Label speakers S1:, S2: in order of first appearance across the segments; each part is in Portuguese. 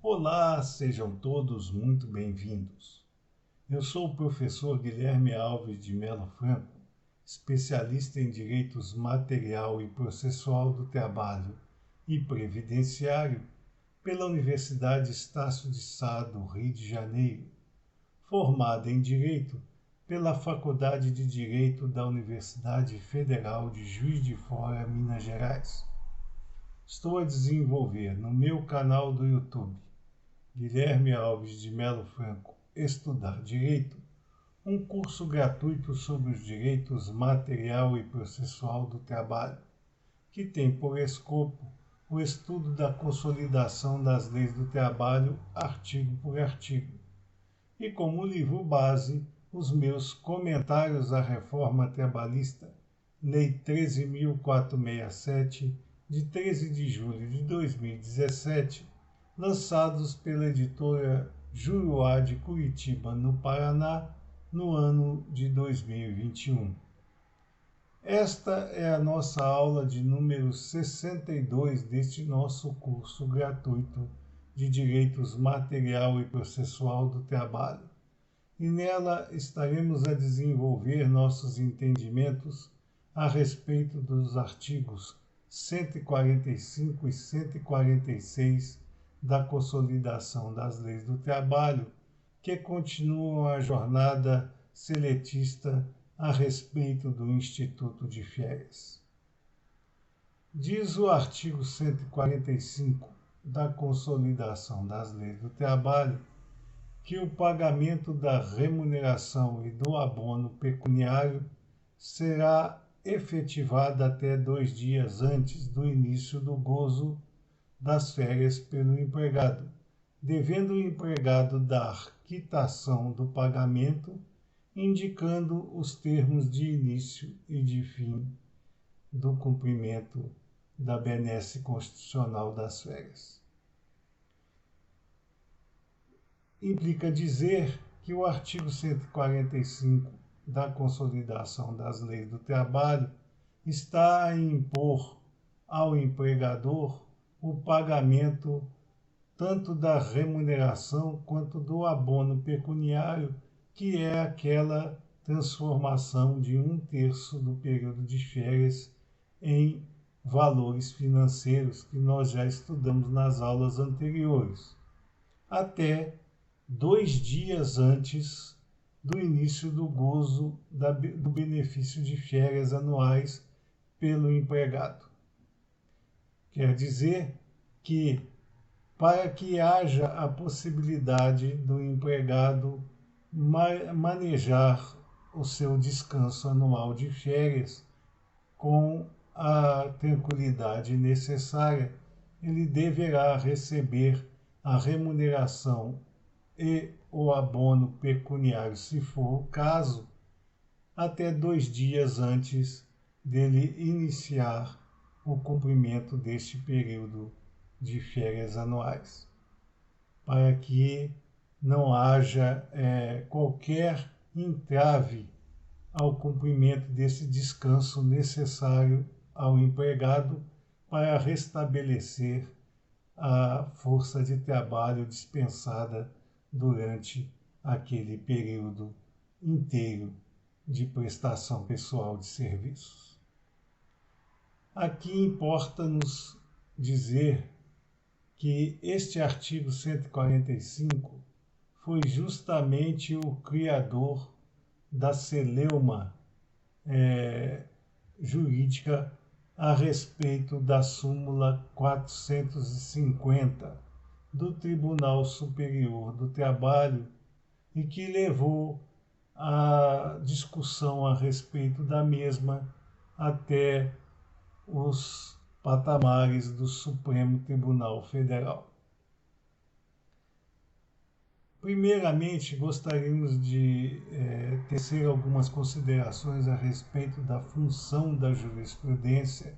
S1: Olá, sejam todos muito bem-vindos. Eu sou o professor Guilherme Alves de Melo Franco, especialista em direitos material e processual do trabalho e previdenciário pela Universidade Estácio de Sá do Rio de Janeiro, formado em Direito pela Faculdade de Direito da Universidade Federal de Juiz de Fora, Minas Gerais. Estou a desenvolver no meu canal do YouTube Guilherme Alves de Melo Franco Estudar Direito, um curso gratuito sobre os direitos material e processual do trabalho, que tem por escopo o estudo da consolidação das leis do trabalho artigo por artigo, e como livro base os meus comentários à reforma trabalhista, Lei 13.467, de 13 de julho de 2017, lançados pela editora Juruá de Curitiba, no Paraná, no ano de 2021. Esta é a nossa aula de número 62 deste nosso curso gratuito de Direitos Material e Processual do Trabalho. E nela estaremos a desenvolver nossos entendimentos a respeito dos artigos 145 e 146 da Consolidação das Leis do Trabalho, que continuam a jornada seletista a respeito do Instituto de Férias. Diz o artigo 145 da Consolidação das Leis do Trabalho que o pagamento da remuneração e do abono pecuniário será efetivado até 2 dias antes do início do gozo das férias pelo empregado, devendo o empregado dar quitação do pagamento, indicando os termos de início e de fim do cumprimento da benesse constitucional das férias. Implica dizer que o artigo 145 da Consolidação das Leis do Trabalho está a impor ao empregador o pagamento tanto da remuneração quanto do abono pecuniário, que é aquela transformação de 1/3 do período de férias em valores financeiros que nós já estudamos nas aulas anteriores, até 2 dias antes do início do gozo do benefício de férias anuais pelo empregado. Quer dizer que, para que haja a possibilidade do empregado manejar o seu descanso anual de férias com a tranquilidade necessária, ele deverá receber a remuneração e o abono pecuniário, se for o caso, até 2 dias antes dele iniciar o cumprimento deste período de férias anuais, para que não haja qualquer entrave ao cumprimento desse descanso necessário ao empregado para restabelecer a força de trabalho dispensada durante aquele período inteiro de prestação pessoal de serviços. Aqui importa-nos dizer que este artigo 145 foi justamente o criador da celeuma jurídica a respeito da súmula 450 do Tribunal Superior do Trabalho e que levou a discussão a respeito da mesma até os patamares do Supremo Tribunal Federal. Primeiramente, gostaríamos de tecer algumas considerações a respeito da função da jurisprudência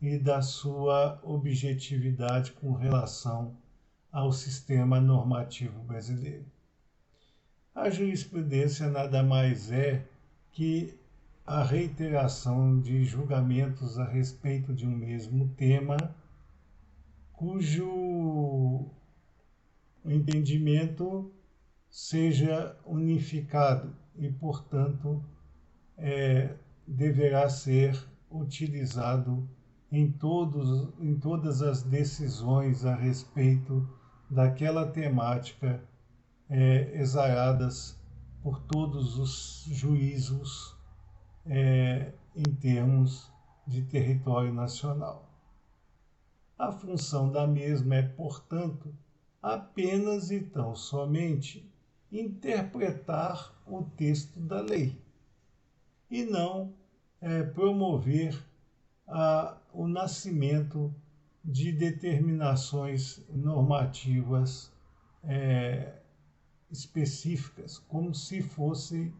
S1: e da sua objetividade com relação ao sistema normativo brasileiro. A jurisprudência nada mais é que a reiteração de julgamentos a respeito de um mesmo tema, cujo entendimento seja unificado e, portanto, deverá ser utilizado em todas as decisões a respeito daquela temática exaradas por todos os juízos em termos de território nacional. A função da mesma é, portanto, apenas e tão somente interpretar o texto da lei e não promover o nascimento de determinações normativas específicas, como se fosse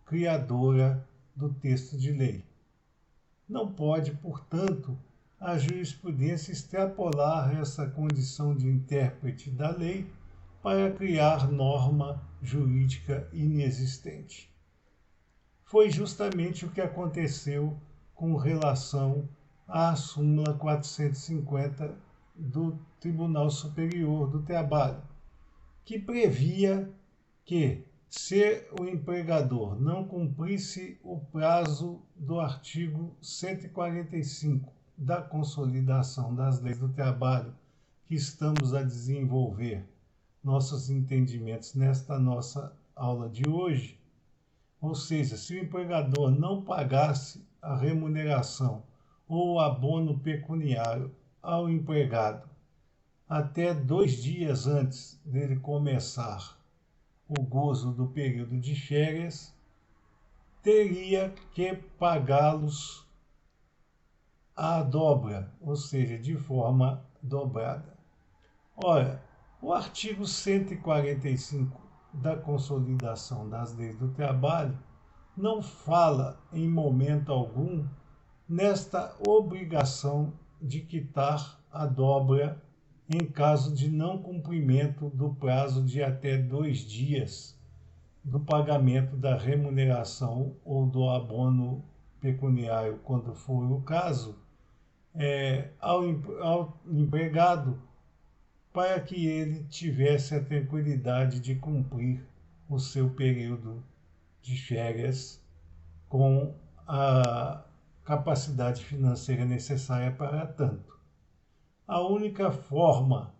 S1: criadora do texto de lei. Não pode, portanto, a jurisprudência extrapolar essa condição de intérprete da lei para criar norma jurídica inexistente. Foi justamente o que aconteceu com relação à súmula 450 do Tribunal Superior do Trabalho, que previa que, se o empregador não cumprisse o prazo do artigo 145 da Consolidação das Leis do Trabalho que estamos a desenvolver nossos entendimentos nesta nossa aula de hoje, ou seja, se o empregador não pagasse a remuneração ou o abono pecuniário ao empregado até 2 dias antes dele começar o gozo do período de férias, teria que pagá-los à dobra, ou seja, de forma dobrada. Ora, o artigo 145 da Consolidação das Leis do Trabalho não fala em momento algum nesta obrigação de quitar a dobra em caso de não cumprimento do prazo de até 2 dias do pagamento da remuneração ou do abono pecuniário, quando for o caso, ao empregado, para que ele tivesse a tranquilidade de cumprir o seu período de férias com a capacidade financeira necessária para tanto. A única forma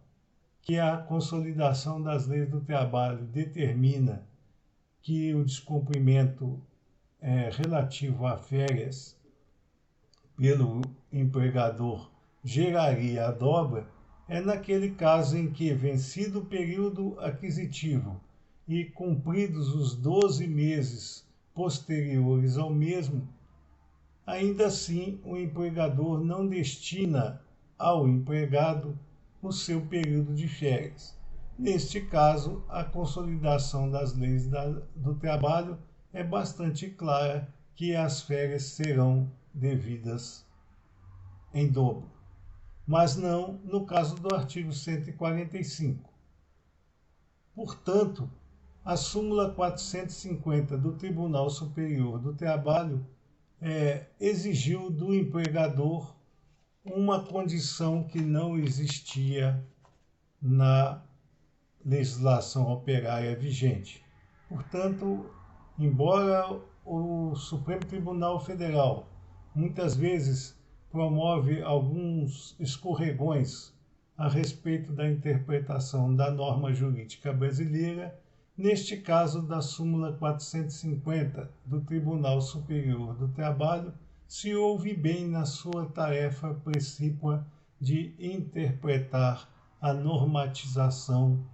S1: que a Consolidação das Leis do Trabalho determina que o descumprimento relativo a férias pelo empregador geraria a dobra é naquele caso em que, vencido o período aquisitivo e cumpridos os 12 meses posteriores ao mesmo, ainda assim o empregador não destina ao empregado o seu período de férias. Neste caso, a Consolidação das Leis do Trabalho é bastante clara que as férias serão devidas em dobro, mas não no caso do artigo 145. Portanto, a súmula 450 do Tribunal Superior do Trabalho exigiu do empregador uma condição que não existia na legislação operária vigente. Portanto, embora o Supremo Tribunal Federal muitas vezes promove alguns escorregões a respeito da interpretação da norma jurídica brasileira, neste caso da súmula 450 do Tribunal Superior do Trabalho, se ouve bem na sua tarefa precípua de interpretar a normatização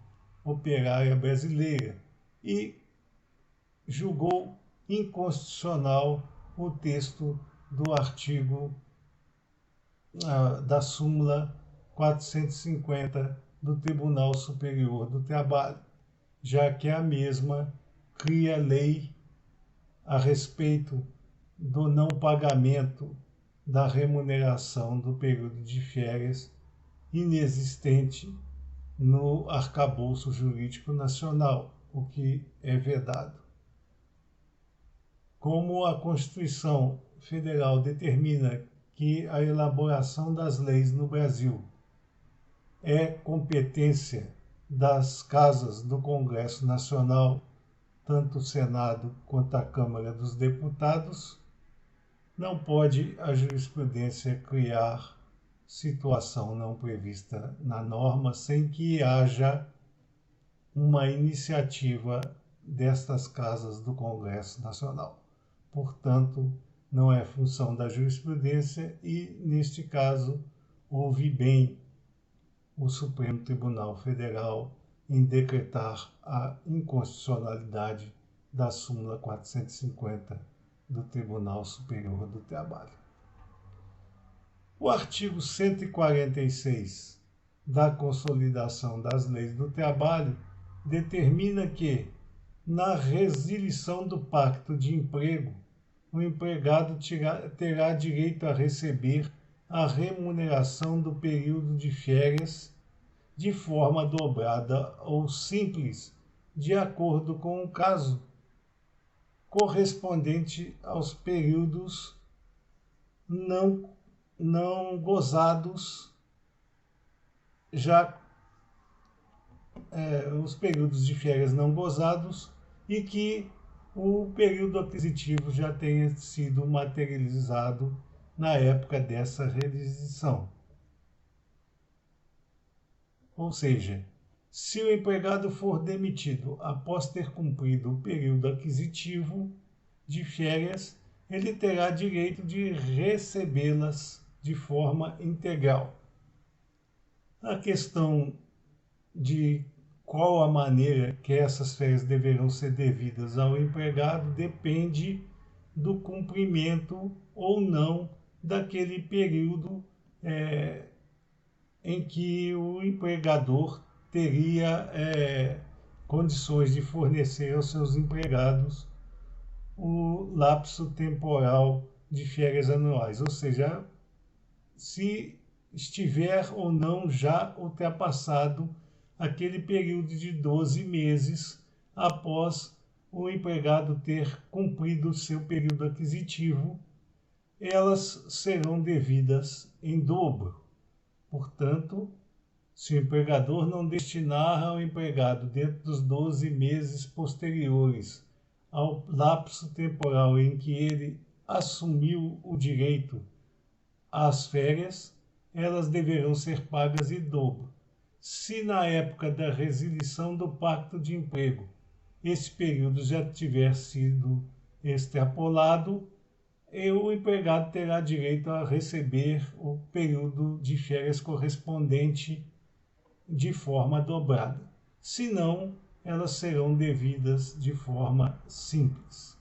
S1: operária brasileira e julgou inconstitucional o texto do artigo da súmula 450 do Tribunal Superior do Trabalho, já que a mesma cria lei a respeito do não pagamento da remuneração do período de férias inexistente no arcabouço jurídico nacional, o que é vedado. Como a Constituição Federal determina que a elaboração das leis no Brasil é competência das casas do Congresso Nacional, tanto o Senado quanto a Câmara dos Deputados, não pode a jurisprudência criar situação não prevista na norma sem que haja uma iniciativa destas casas do Congresso Nacional. Portanto, não é função da jurisprudência e, neste caso, houve bem o Supremo Tribunal Federal em decretar a inconstitucionalidade da súmula 450 do Tribunal Superior do Trabalho. O artigo 146 da Consolidação das Leis do Trabalho determina que, na resilição do pacto de emprego, o empregado terá direito a receber a remuneração do período de férias de forma dobrada ou simples, de acordo com o caso, correspondente aos períodos não gozados, os períodos de férias não gozados, e que o período aquisitivo já tenha sido materializado na época dessa resilição. Ou seja, se o empregado for demitido após ter cumprido o período aquisitivo de férias, ele terá direito de recebê-las de forma integral. A questão de qual a maneira que essas férias deverão ser devidas ao empregado depende do cumprimento ou não daquele período em que o empregador teria condições de fornecer aos seus empregados o lapso temporal de férias anuais, ou seja, se estiver ou não já ultrapassado aquele período de 12 meses após o empregado ter cumprido o seu período aquisitivo, elas serão devidas em dobro. Portanto, se o empregador não destinar ao empregado dentro dos 12 meses posteriores ao lapso temporal em que ele assumiu o direito às férias, elas deverão ser pagas em dobro. Se na época da resilição do pacto de emprego esse período já tiver sido extrapolado, o empregado terá direito a receber o período de férias correspondente de forma dobrada. Se não, elas serão devidas de forma simples.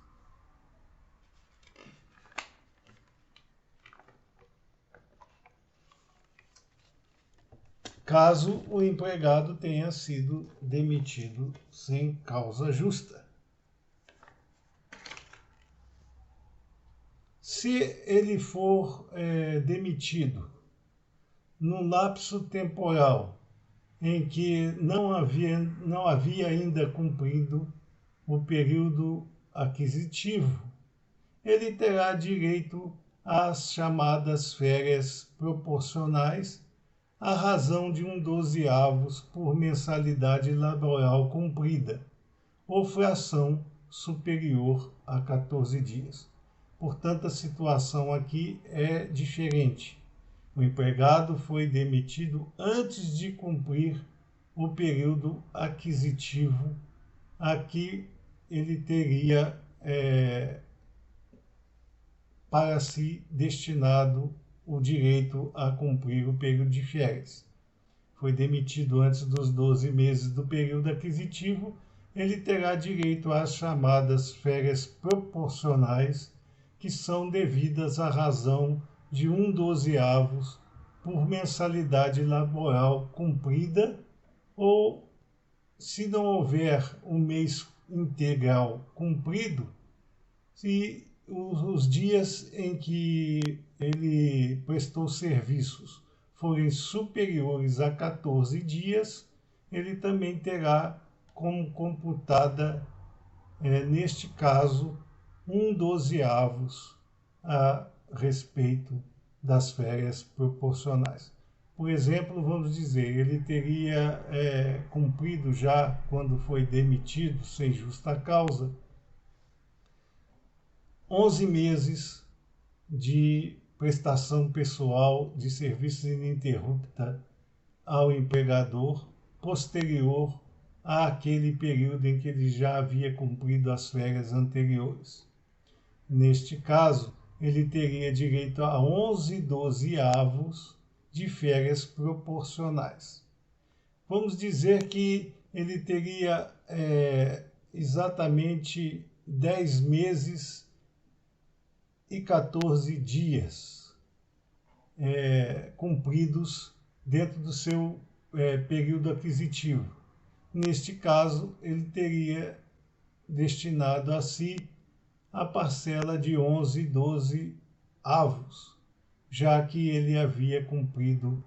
S1: Caso o empregado tenha sido demitido sem causa justa. Se ele for demitido num lapso temporal em que não havia ainda cumprido o período aquisitivo, ele terá direito às chamadas férias proporcionais, à razão de 1/12 por mensalidade laboral cumprida, ou fração superior a 14 dias. Portanto, a situação aqui é diferente. O empregado foi demitido antes de cumprir o período aquisitivo. Aqui ele teria para si destinado o direito a cumprir o período de férias. Foi demitido antes dos 12 meses do período aquisitivo, ele terá direito às chamadas férias proporcionais, que são devidas à razão de 1/12 por mensalidade laboral cumprida, ou, se não houver um mês integral cumprido, se os dias em que ele prestou serviços forem superiores a 14 dias, ele também terá como computada, neste caso, 1/12 a respeito das férias proporcionais. Por exemplo, vamos dizer, ele teria cumprido já, quando foi demitido sem justa causa, 11 meses de prestação pessoal de serviços ininterrupta ao empregador, posterior àquele período em que ele já havia cumprido as férias anteriores. Neste caso, ele teria direito a 11 dozeavos de férias proporcionais. Vamos dizer que ele teria exatamente 10 meses e 14 dias cumpridos dentro do seu período aquisitivo. Neste caso, ele teria destinado a si a parcela de 11 dozeavos, já que ele havia cumprido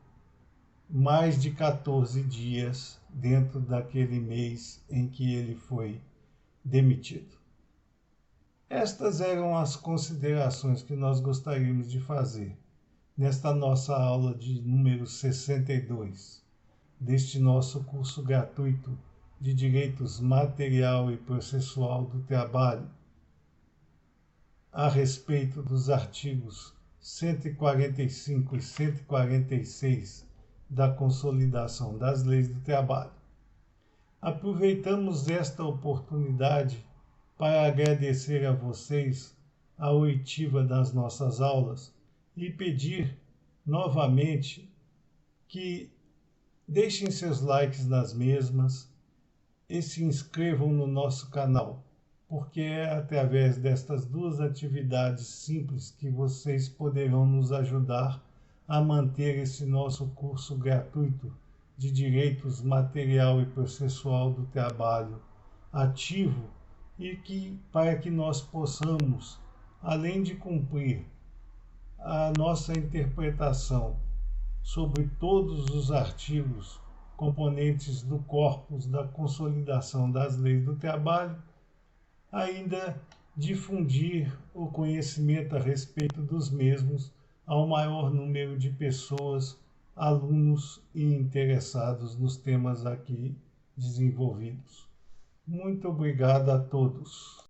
S1: mais de 14 dias dentro daquele mês em que ele foi demitido. Estas eram as considerações que nós gostaríamos de fazer nesta nossa aula de número 62, deste nosso curso gratuito de Direitos Material e Processual do Trabalho, a respeito dos artigos 145 e 146 da Consolidação das Leis do Trabalho. Aproveitamos esta oportunidade para agradecer a vocês a oitiva das nossas aulas e pedir novamente que deixem seus likes nas mesmas e se inscrevam no nosso canal, porque é através destas duas atividades simples que vocês poderão nos ajudar a manter esse nosso curso gratuito de Direitos Material e Processual do Trabalho ativo e para que nós possamos, além de cumprir a nossa interpretação sobre todos os artigos componentes do corpus da Consolidação das Leis do Trabalho, ainda difundir o conhecimento a respeito dos mesmos ao maior número de pessoas, alunos e interessados nos temas aqui desenvolvidos. Muito obrigado a todos.